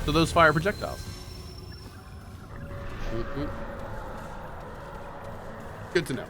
So those fire projectiles. Good to know.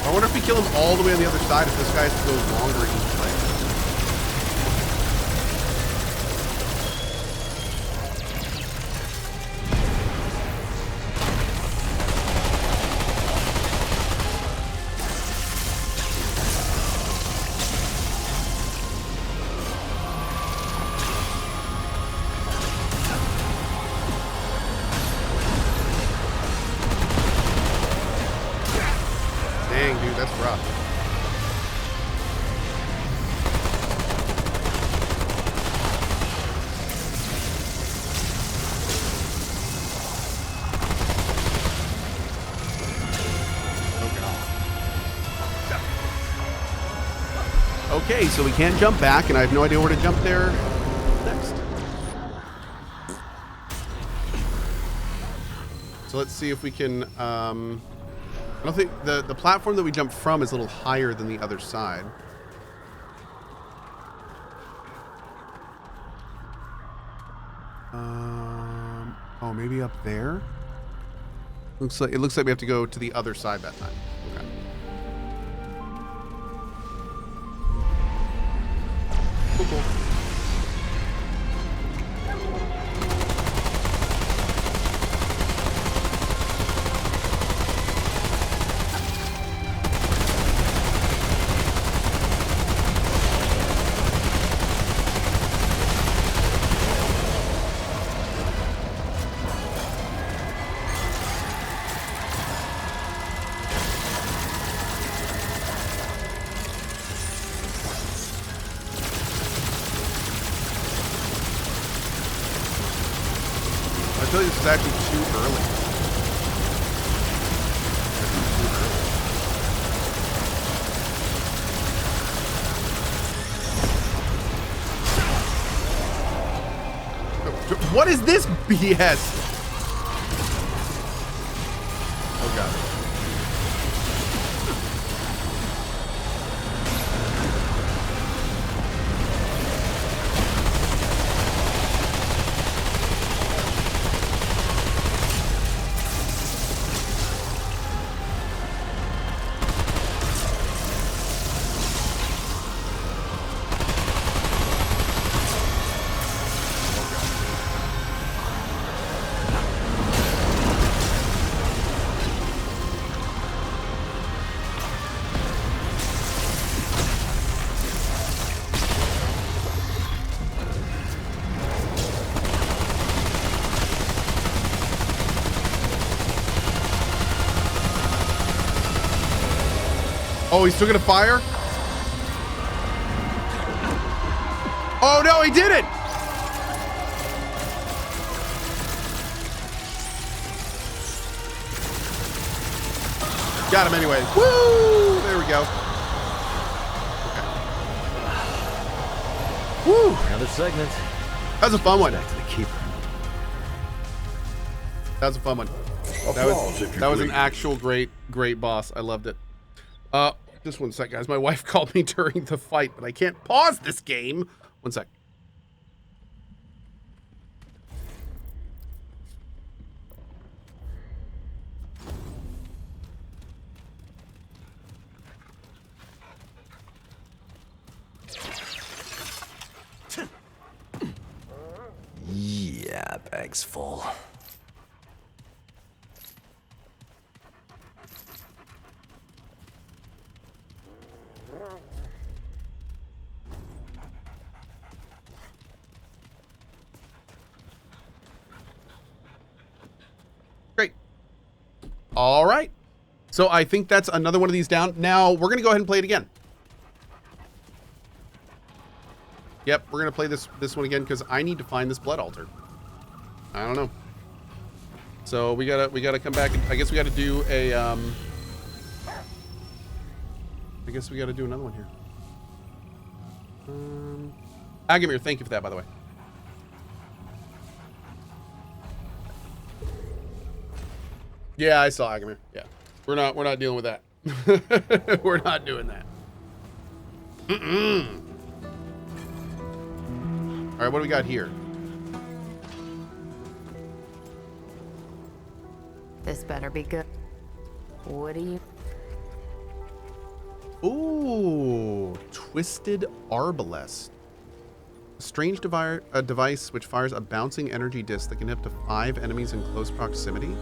I wonder if we kill him all the way on the other side, if this guy has to go longer each way. Dang, dude, that's rough. Okay, so we can't jump back, and I have no idea where to jump there next. So let's see if we can... I don't think the platform that we jumped from is a little higher than the other side. Oh, maybe up there. It looks like we have to go to the other side that time. Okay. Cool, cool. I feel like this is actually too early. What is this BS? Oh god. Oh, he's still gonna fire? Oh no, he did it! Got him anyway. Woo! There we go. Okay. Woo! Another segment. That was a fun one. Back to the keeper. That was a fun one. That was an actual great boss. I loved it. Just one sec, guys. My wife called me during the fight, but I can't pause this game. One sec. Yeah. bag's full. Great. All right. So I think that's another one of these down. Now we're going to go ahead and play it again. Yep, we're going to play this one again because I need to find this blood altar. I don't know. So we gotta come back. I guess we got to do a I guess we got to do another one here. Agamir, thank you for that, by the way. Yeah, I saw Agamir. Yeah, we're not dealing with that. We're not doing that. All right, what do we got here? This better be good. What do you... Ooh, Twisted Arbalest. A strange device which fires a bouncing energy disc that can hit up to 5 enemies in close proximity.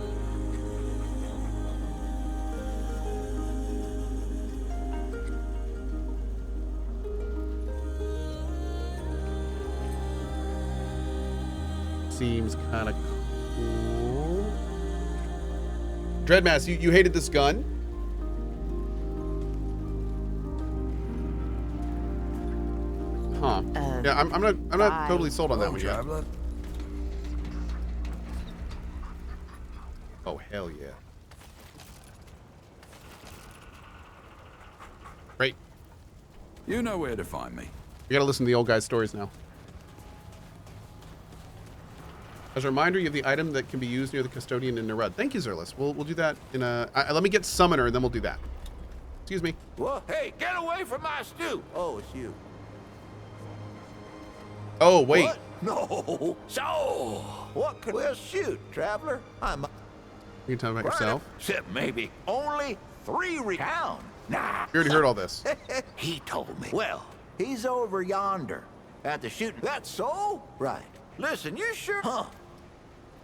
Seems kind of cool. Dreadmass, you hated this gun? Huh. Yeah, I'm not totally sold on that one yet. Oh, hell yeah. Great. You know where to find me. You gotta listen to the old guy's stories now. As a reminder, you have the item that can be used near the custodian in Nerud. Thank you, Zerlis. We'll do that in a... let me get Summoner, and then we'll do that. Excuse me. What? Hey, get away from my stew! Oh, it's you. Oh, wait. What? No. So, what could... Well, shoot, traveler. I'm... You can tell me about yourself. Except maybe only 3 recount. Nah. You already heard all this. He told me. Well, he's over yonder at the shooting. That's so? Right. Listen, you sure? Huh.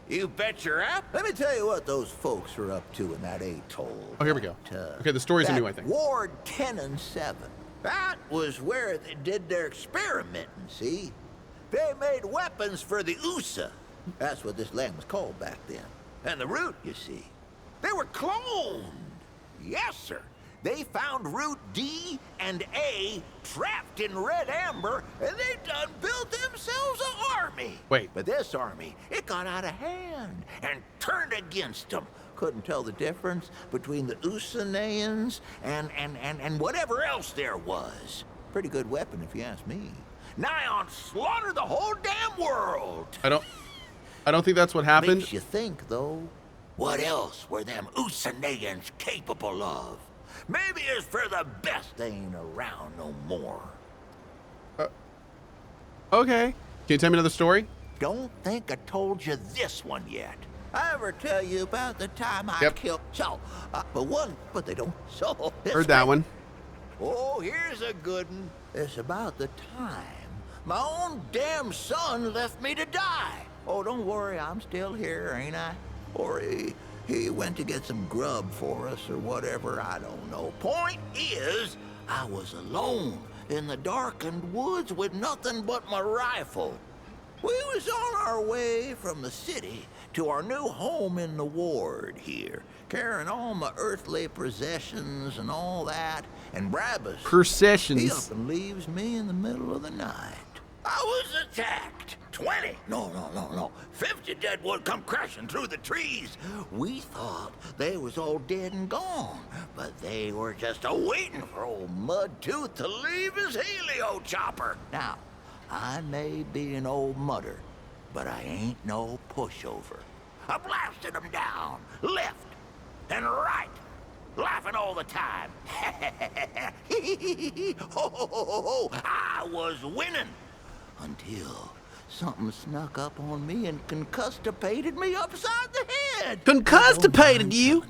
You bet your app. Let me tell you what those folks are up to in that atoll. Oh, here we go. Okay, the stories are new, I think. Ward 10 and 7. That was where they did their experimenting, see? They made weapons for the USA. That's what this land was called back then. And the root, you see. They were cloned. Yes, sir. They found root D and A trapped in red amber, and they done built themselves an army. Wait. But this army, it got out of hand and turned against them. Couldn't tell the difference between the Usanayans and whatever else there was. Pretty good weapon, if you ask me. Nigh on slaughter the whole damn world. I don't think that's what happened. Makes you think, though. What else were them Usanayans capable of? Maybe it's for the best they ain't around no more. Okay. Can you tell me another story? Don't think I told you this one yet. I ever tell you about the time I killed... So, but they don't. So... Heard that one. Oh, here's a good one. It's about the time my own damn son left me to die. Oh, don't worry, I'm still here, ain't I? Or he went to get some grub for us or whatever, I don't know. Point is, I was alone in the darkened woods with nothing but my rifle. We was on our way from the city to our new home in the ward here, carrying all my earthly possessions and all that, and Brabus, he up and leaves me in the middle of the night. I was attacked. 20, no, 50 deadwood come crashing through the trees. We thought they was all dead and gone, but they were just a-waiting for old Mudtooth to leave his helio chopper. Now, I may be an old mudder, but I ain't no pushover. I blasted them down, left and right, laughing all the time. I was winning until something snuck up on me and concustipated me upside the head. Concustipated you?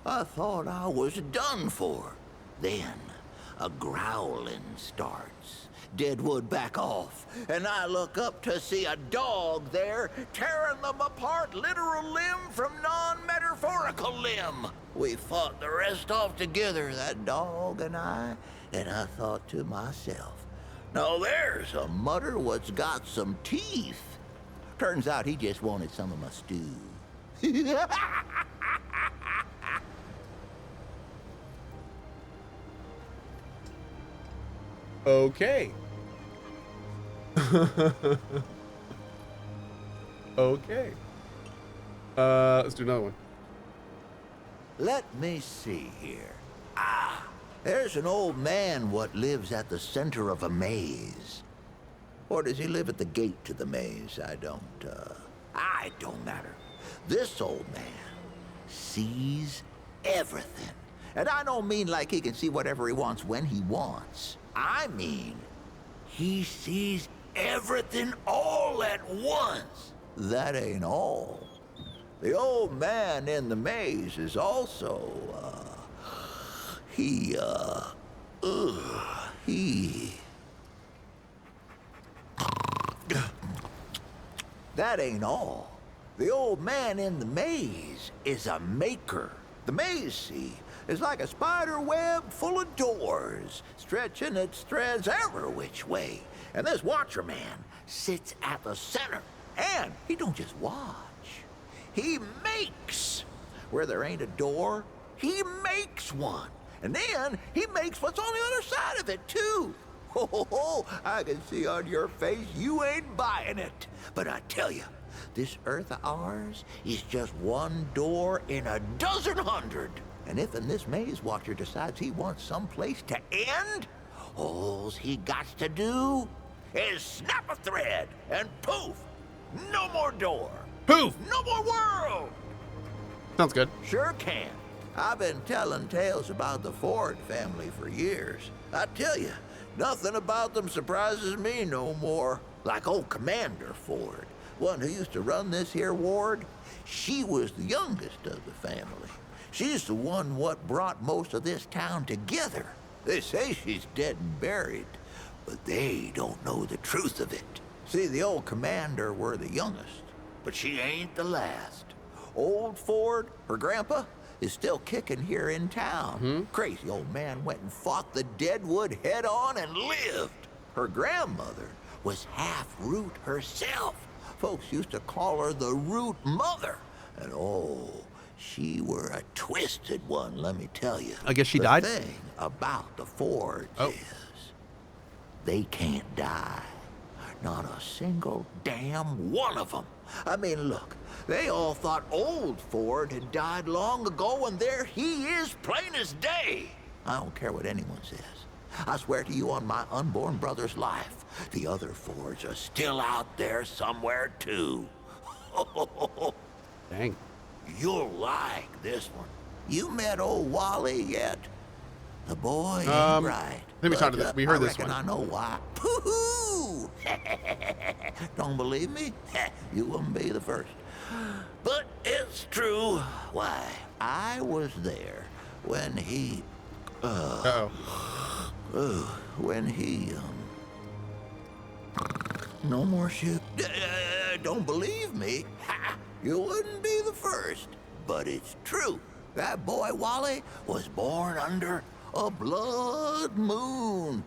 I thought I was done for. Then a growling starts. Deadwood back off, and I look up to see a dog there tearing them apart, literal limb from non-metaphorical limb. We fought the rest off together, that dog and I thought to myself, now there's a mutter what's got some teeth. Turns out he just wanted some of my stew. Okay. Okay. Let's do another one. Let me see here. There's an old man what lives at the center of a maze. Or does he live at the gate to the maze? It don't matter. This old man sees everything. And I don't mean like he can see whatever he wants when he wants. I mean, he sees everything all at once. That ain't all. The old man in the maze is also, That ain't all. The old man in the maze is a maker. The maze, see, is like a spider web full of doors, stretching its threads every which way. And this watcher man sits at the center, and he don't just watch. He makes. Where there ain't a door, he makes one. And then he makes what's on the other side of it, too. Oh, I can see on your face you ain't buying it. But I tell you, this earth of ours is just one door in a dozen hundred. And if in this maze watcher decides he wants someplace to end, all he got to do is snap a thread and poof, no more door. Poof! No more world. Sounds good. Sure can. I've been telling tales about the Ford family for years. I tell you, nothing about them surprises me no more. Like old Commander Ford, one who used to run this here ward, she was the youngest of the family. She's the one what brought most of this town together. They say she's dead and buried, but they don't know the truth of it. See, the old Commander were the youngest, but she ain't the last. Old Ford, her grandpa, is still kicking here in town. Crazy old man went and fought the Deadwood head on and lived. Her grandmother was half Root herself. Folks used to call her the Root Mother. And oh, she were a twisted one, let me tell you. I guess she died? The thing about the Fords is they can't die. Not a single damn one of them. I mean, look, they all thought old Ford had died long ago, and there he is, plain as day. I don't care what anyone says. I swear to you on my unborn brother's life, the other Fords are still out there somewhere, too. Dang. You'll like this one. You met old Wally yet? The boy ain't right. Let me talk to this. We heard this one. I know why. Pooh! Don't believe me? You wouldn't be the first. But it's true. Why, I was there when he... when he... No more shit. Don't believe me? You wouldn't be the first. But it's true. That boy Wally was born under a blood moon.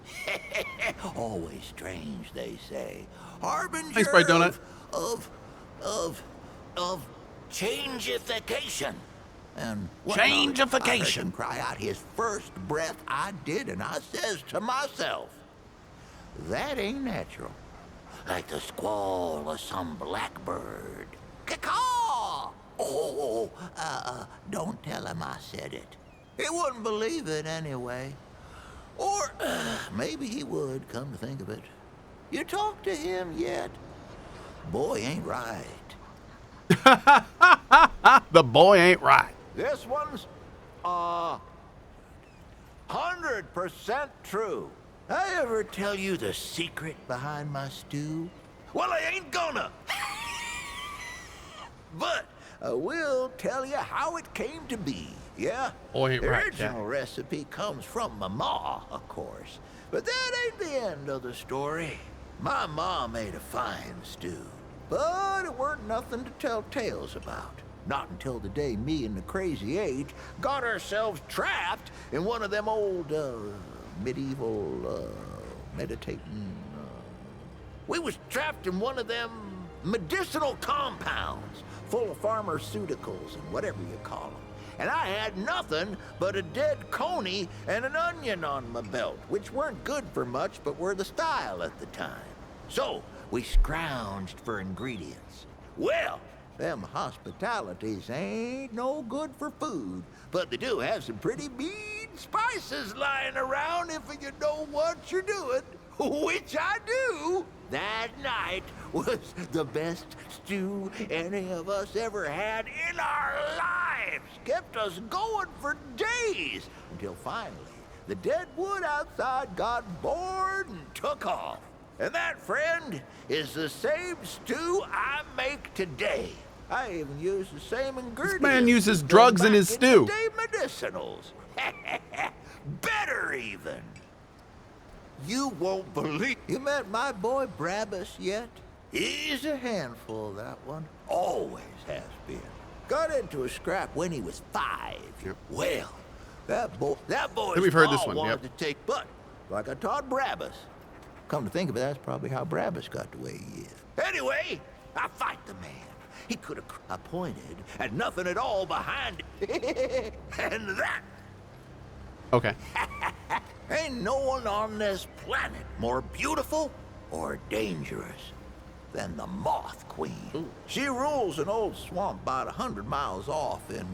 Always strange, they say. Harbinger Thanks, Bright Donut. of changification. And Changification. I heard him cry out his first breath. I did, and I says to myself, that ain't natural. Like the squall of some blackbird. Caw-caw! Oh, don't tell him I said it. He wouldn't believe it anyway. Or maybe he would, come to think of it. You talked to him yet? Boy ain't right. The boy ain't right. This one's 100% true. I ever tell you the secret behind my stew? Well, I ain't gonna. But I will tell you how it came to be. Yeah, Oh, ain't the right, original recipe comes from my ma, of course. But that ain't the end of the story. My ma made a fine stew, but it weren't nothing to tell tales about. Not until the day me and the Crazy Eight got ourselves trapped in one of them old, medieval, meditating... We was trapped in one of them medicinal compounds full of pharmaceuticals and whatever you call them. And I had nothing but a dead coney and an onion on my belt, which weren't good for much, but were the style at the time. So we scrounged for ingredients. Well, them hospitalities ain't no good for food, but they do have some pretty mean spices lying around if you know what you're doing, which I do. That night was the best stew any of us ever had in our lives. Kept us going for days, until finally the dead wood outside got bored and took off. And that, friend, is the same stew I make today. I even use the same ingredients. This man uses drugs in his stew. Day medicinals. Better even. You won't believe. You met my boy Brabus yet? He's a handful, that one. Always has been. Got into a scrap when he was 5. Yep. Well, that boy. We've heard this one, wanted yep. to take, but like I taught Brabus. Come to think of it, that's probably how Brabus got the way he is. Anyway, I fight the man. He could have appointed and nothing at all behind it. And that. Okay. Ain't no one on this planet more beautiful or dangerous than the Moth Queen. Ooh. She rules an old swamp about 100 miles off in,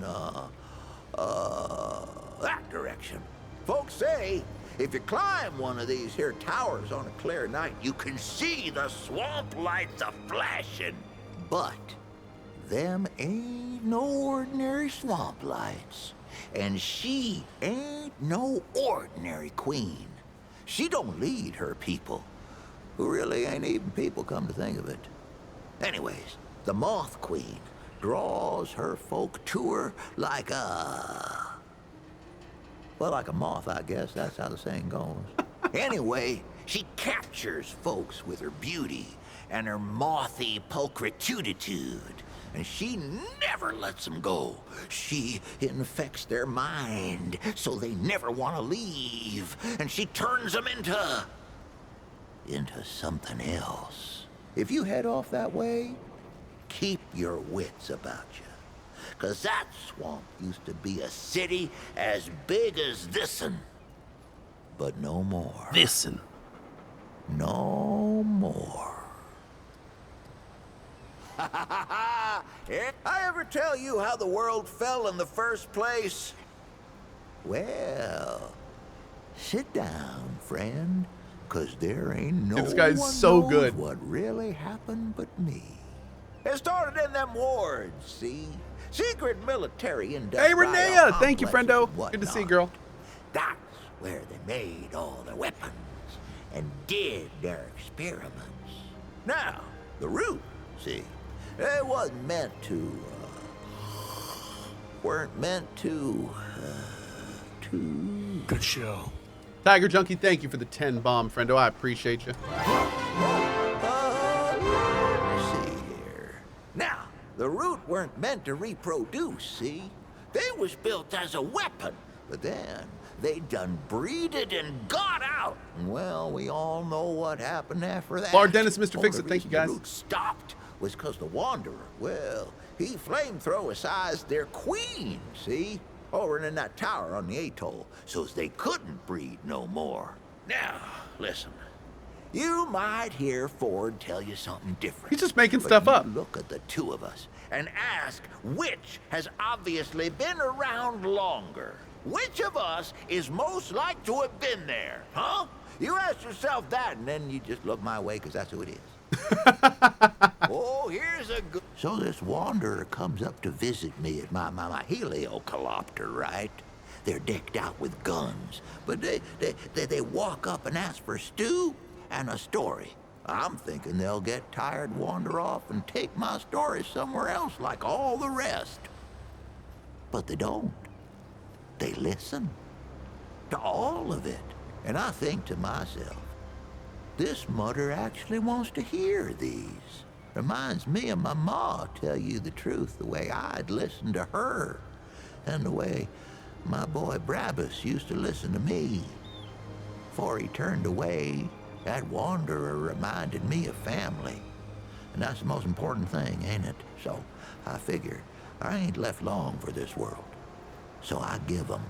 that direction. Folks say if you climb one of these here towers on a clear night, you can see the swamp lights a-flashing. But them ain't no ordinary swamp lights. And she ain't no ordinary queen. She don't lead her people, who really ain't even people, come to think of it. Anyways, the Moth Queen draws her folk to her like a... well, like a moth, I guess. That's how the saying goes. Anyway, she captures folks with her beauty and her mothy pulchritude. And she never lets them go. She infects their mind so they never want to leave. And she turns them into something else. If you head off that way, keep your wits about you. 'Cause that swamp used to be a city as big as this'n. But no more. This'n. No more. I ever tell you how the world fell in the first place? Well, sit down, friend, 'cause there ain't no This guy's one so knows good. what really happened but me. It started in them wards, see? Secret military industrial Hey, Renea! Thank you, complexes friendo. and whatnot. Good to see you, girl. That's where they made all their weapons and did their experiments. Now, the root, see? It wasn't meant to, Good show. Tiger Junkie, thank you for the 10 bomb, friendo. I appreciate you. Let's see here. Now, the root weren't meant to reproduce, see? They was built as a weapon, but then they done breeded and got out. And well, we all know what happened after that. Lord Dennis, Mr. Only Fix-It, thank you, reason guys. The root stopped was because the Wanderer, well, he flamethrower-sized their queen, see? Over in that tower on the atoll, so's they couldn't breed no more. Now, listen. You might hear Ford tell you something different. He's just making but stuff you up. Look at the two of us and ask which has obviously been around longer. Which of us is most like to have been there, huh? You ask yourself that, and then you just look my way, because that's who it is. Oh, here's a good... So this Wanderer comes up to visit me at my heliocopter, right? They're decked out with guns, but they walk up and ask for stew and a story. I'm thinking they'll get tired, wander off, and take my story somewhere else like all the rest. But they don't. They listen to all of it. And I think to myself, this mother actually wants to hear these. Reminds me of my ma, tell you the truth, the way I'd listen to her, and the way my boy Brabus used to listen to me. Before he turned away, that wanderer reminded me of family. And that's the most important thing, ain't it? So I figured I ain't left long for this world. So I give 'em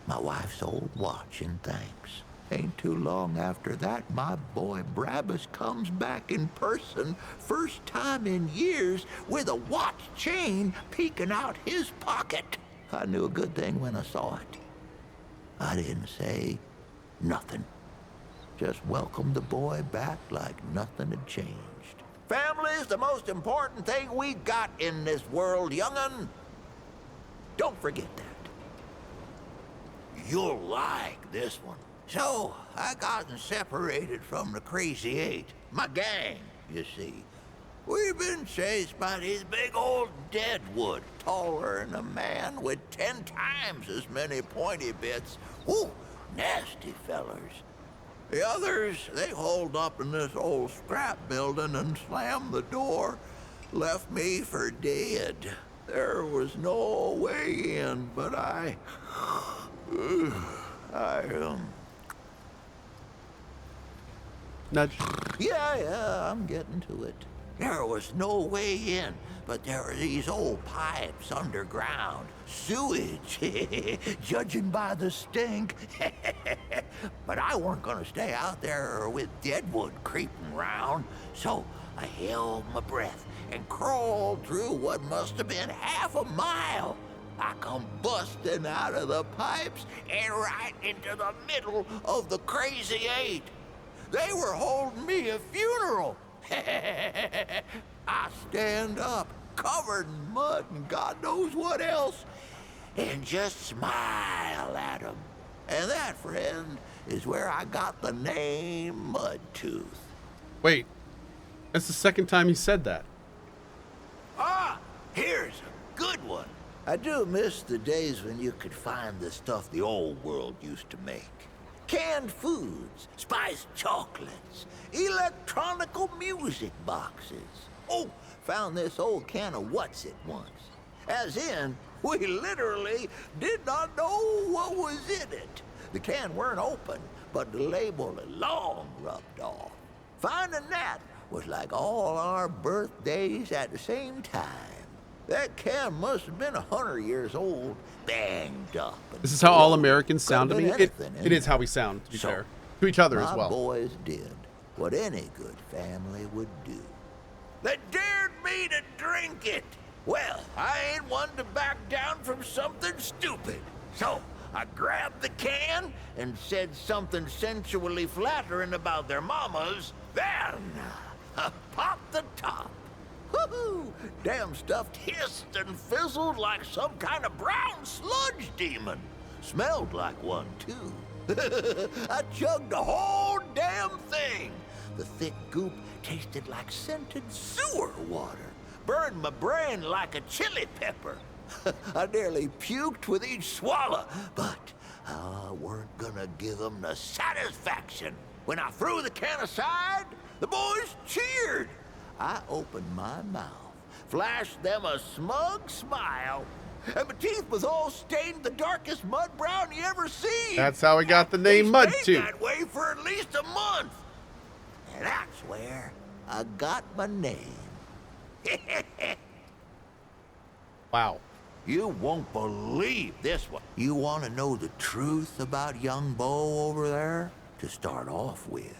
my wife's old watch in thanks. Ain't too long after that, my boy Brabus comes back in person, first time in years, with a watch chain peeking out his pocket. I knew a good thing when I saw it. I didn't say nothing. Just welcomed the boy back like nothing had changed. Family's the most important thing we got in this world, young'un. Don't forget that. You'll like this one. So, I gotten separated from the Crazy Eight, my gang, you see. We've been chased by these big old deadwood, taller than a man with 10 times as many pointy bits. Ooh, nasty fellers. The others, they holed up in this old scrap building and slammed the door, left me for dead. There was no way in, but Nudge. Yeah, I'm getting to it. There was no way in, but there were these old pipes underground. Sewage, judging by the stink. But I weren't gonna stay out there with deadwood creeping round, so I held my breath and crawled through what must have been half a mile. I come busting out of the pipes and right into the middle of the Crazy Eight. They were holding me a funeral. I stand up, covered in mud and God knows what else, and just smile at them. And that, friend, is where I got the name Mudtooth. Wait, that's the second time you said that. Ah, here's a good one. I do miss the days when you could find the stuff the old world used to make. Canned foods, spiced chocolates, electronical music boxes. Oh, found this old can of what's-it once. As in, we literally did not know what was in it. The can weren't open, but the label had long rubbed off. Finding that was like all our birthdays at the same time. That can must have been 100 years old, banged up. This is how all Americans sound to me. It Anything, is how we sound, to be fair. To each other as well. My boys did what any good family would do. They dared me to drink it. Well, I ain't one to back down from something stupid. So I grabbed the can and said something sensually flattering about their mamas. Then I popped the top. Woohoo! Damn stuff hissed and fizzled like some kind of brown sludge demon. Smelled like one, too. I chugged the whole damn thing. The thick goop tasted like scented sewer water. Burned my brain like a chili pepper. I nearly puked with each swallow, but I weren't gonna give them the satisfaction. When I threw the can aside, the boys cheered. I opened my mouth, flashed them a smug smile, and my teeth was all stained the darkest mud brown you ever seen. That's how I got the name Mudtooth. They stayed that way for at least a month. And that's where I got my name. Wow. You won't believe this one. You want to know the truth about young Bo over there? To start off with,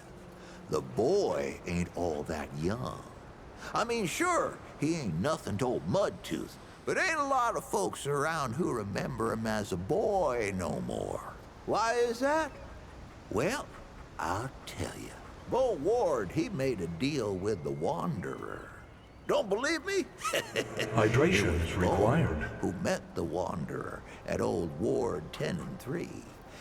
the boy ain't all that young. I mean, sure, he ain't nothing to old Mudtooth, but ain't a lot of folks around who remember him as a boy no more. Why is that? Well, I'll tell you. Bo Ward, he made a deal with the Wanderer. Don't believe me? Hydration is required. Who met the Wanderer at Old Ward 10 and 3.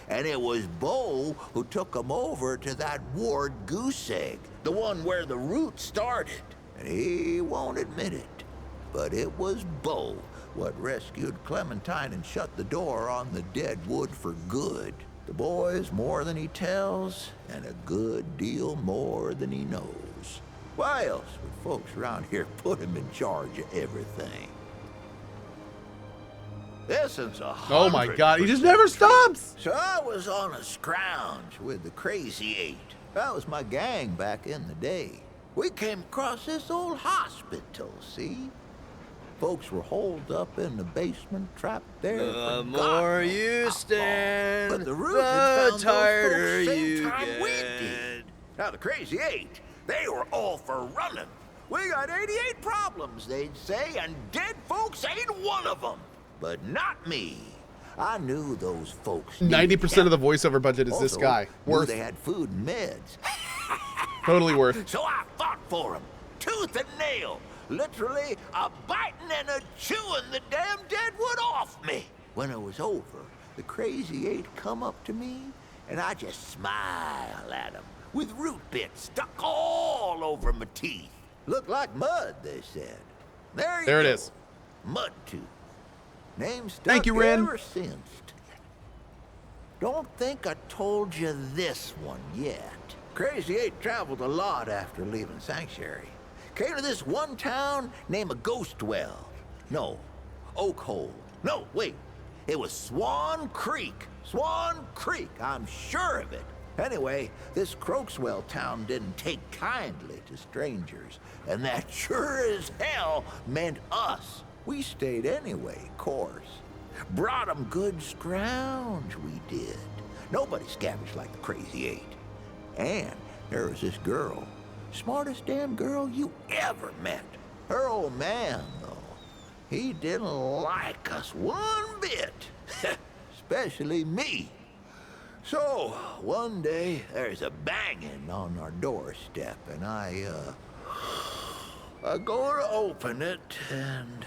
And it was Bo who took him over to that Ward goose egg, the one where the root started. And he won't admit it, but it was Bo what rescued Clementine and shut the door on the dead wood for good. The boy's more than he tells, and a good deal more than he knows. Why else would folks around here put him in charge of everything? This is 100%. Oh my God, he just never stops. So I was on a scrounge with the Crazy Eight. That was my gang back in the day. We came across this old hospital, see? Folks were holed up in the basement, trapped there. The more you stand, but the roof the had found tighter those folks you same time we get. did. Now the Crazy Eight, they were all for running. We got 88 problems, they'd say, and dead folks ain't one of them. But not me. I knew those folks. 90% of the voiceover budget is this Also, guy. knew Worth. they had food and meds. Totally worth. So I fought for them, tooth and nail, literally a biting and a chewing the damn deadwood off me. When it was over, the Crazy Eight come up to me, and I just smile at them with root bits stuck all over my teeth. Looked like mud, they said. There There it go. is. Mud Tooth. Name stuck Thank you, Ren. ever since. Don't think I told you this one yet. Crazy Eight traveled a lot after leaving Sanctuary. Came to this one town named Ghostwell. No, Oak Hole. No, wait. It was Swan Creek. Swan Creek, I'm sure of it. Anyway, this Croakswell town didn't take kindly to strangers, and that sure as hell meant us. We stayed anyway, course. Brought 'em good scrounge, we did. Nobody scavenged like the Crazy Eight. And there was this girl, smartest damn girl you ever met. Her old man, though, he didn't like us one bit. Especially me. So, one day, there's a banging on our doorstep, and I go to open it, and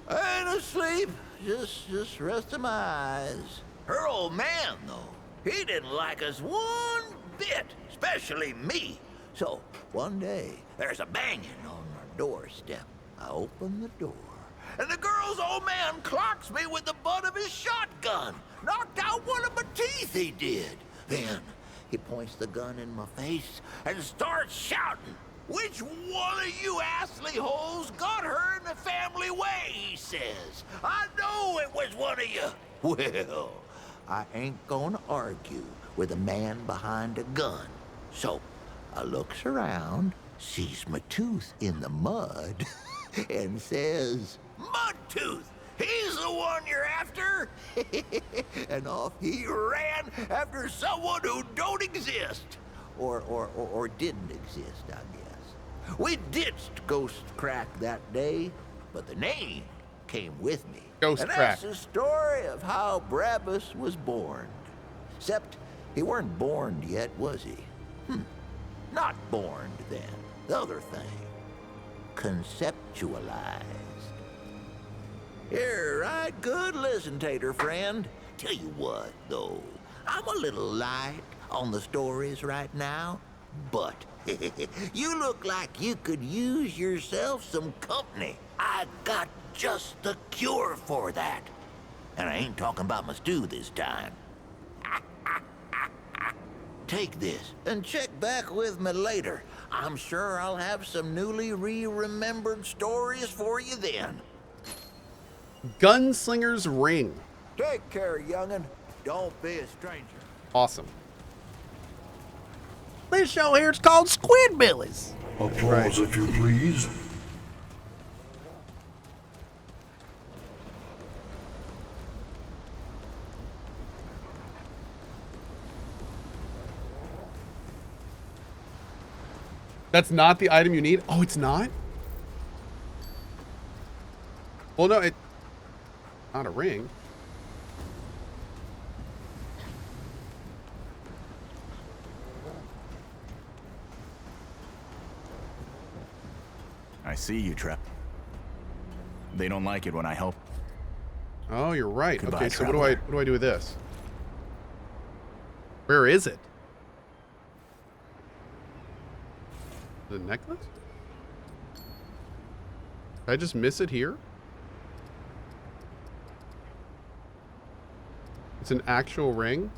I ain't asleep, just resting my eyes. Her old man, though, he didn't like us one bit, especially me. So, one day, there's a banging on our doorstep. I open the door, and the girl's old man clocks me with the butt of his shotgun. Knocked out one of my teeth, he did. Then, he points the gun in my face and starts shouting. Which one of you assly hoes got her in the family way, he says. I know it was one of you. Well, I ain't gonna argue with a man behind a gun. So, I looks around, sees my tooth in the mud, and says, Mud Tooth, he's the one you're after. And off he ran after someone who don't exist. Or didn't exist, I guess. We ditched Ghost Crack that day, but the name came with me. Ghost and Crack. that's the story of how Brabus was born. Except he weren't born yet, was he? Not born then. The other thing. Conceptualized. Here, right good listen, Tater friend. Tell you what, though, I'm a little light on the stories right now, but you look like you could use yourself some company. I got just the cure for that. And I ain't talking about my stew this time. Take this and check back with me later. I'm sure I'll have some newly remembered stories for you then. Gunslinger's Ring. Take care, young'un. Don't be a stranger. Awesome. This show here is called Squidbillies. Applause, if you please. That's not the item you need? Oh, it's not? Well, no, it's not a ring. I see you, Trap. They don't like it when I help. Oh, you're right. Goodbye, Okay, so what traveler. do I do with this? Where is it? The necklace? Did I just miss it here? It's an actual ring?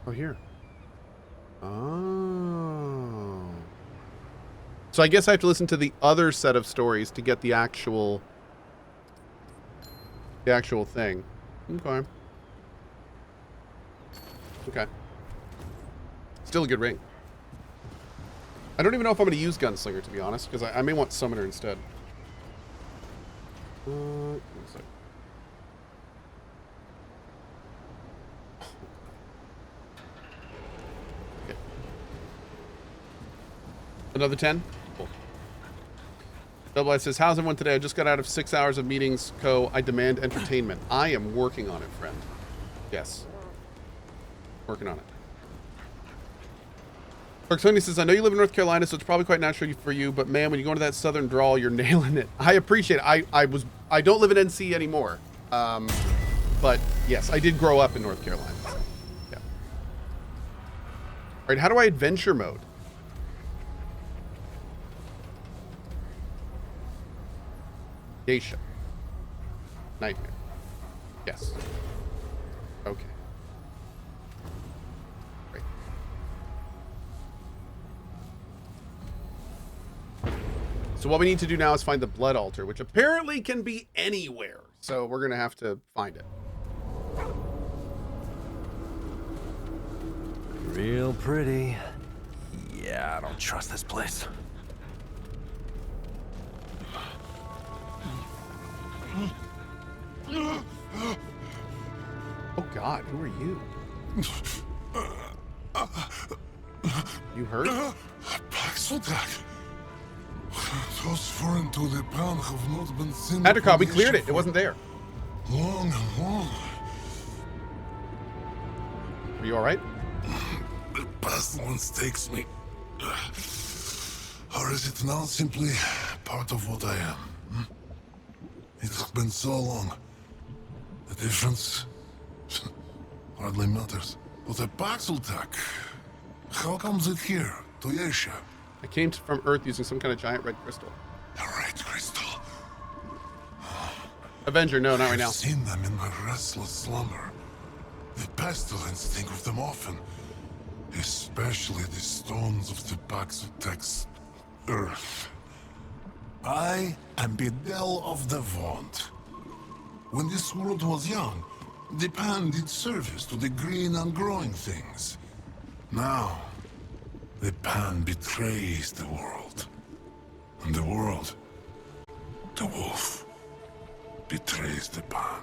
Oh, here. Oh. So I guess I have to listen to the other set of stories to get the actual thing. Okay. Okay. Still a good ring. I don't even know if I'm going to use Gunslinger, to be honest, because I may want Summoner instead. One sec. Okay. Another 10? Cool. Double I says, how's everyone today? I just got out of 6 hours of meetings, Cohh. I demand entertainment. I am working on it, friend. Yes. Working on it. Tony says, I know you live in North Carolina, so it's probably quite natural for you, but man, when you go into that southern drawl, you're nailing it. I appreciate it. I don't live in NC anymore. But yes, I did grow up in North Carolina. So, yeah. All right, how do I adventure mode? Geisha. Nightmare. Yes. Okay. Great. So what we need to do now is find the blood altar, which apparently can be anywhere. So we're going to have to find it. Real pretty. Yeah, I don't trust this place. Oh God, who are you? You hurt? Paxodak. Those foreign to the pound have not been seen. Haddercock, we cleared it. It wasn't there. Long and long. Are you all right? The past once takes me. Or is it now simply part of what I am? It has been so long. The difference hardly matters. But a Paxodak, how comes it here, to Asia? I came from Earth using some kind of giant red crystal. A red crystal. Avenger, no, not right now. I've seen them in my restless slumber. The pestilence think of them often. Especially the stones of the Paxotac's earth. I am Bedell of the Vaunt. When this world was young, the pan did service to the green and growing things. Now, the pan betrays the world. And the world, the wolf, betrays the pan.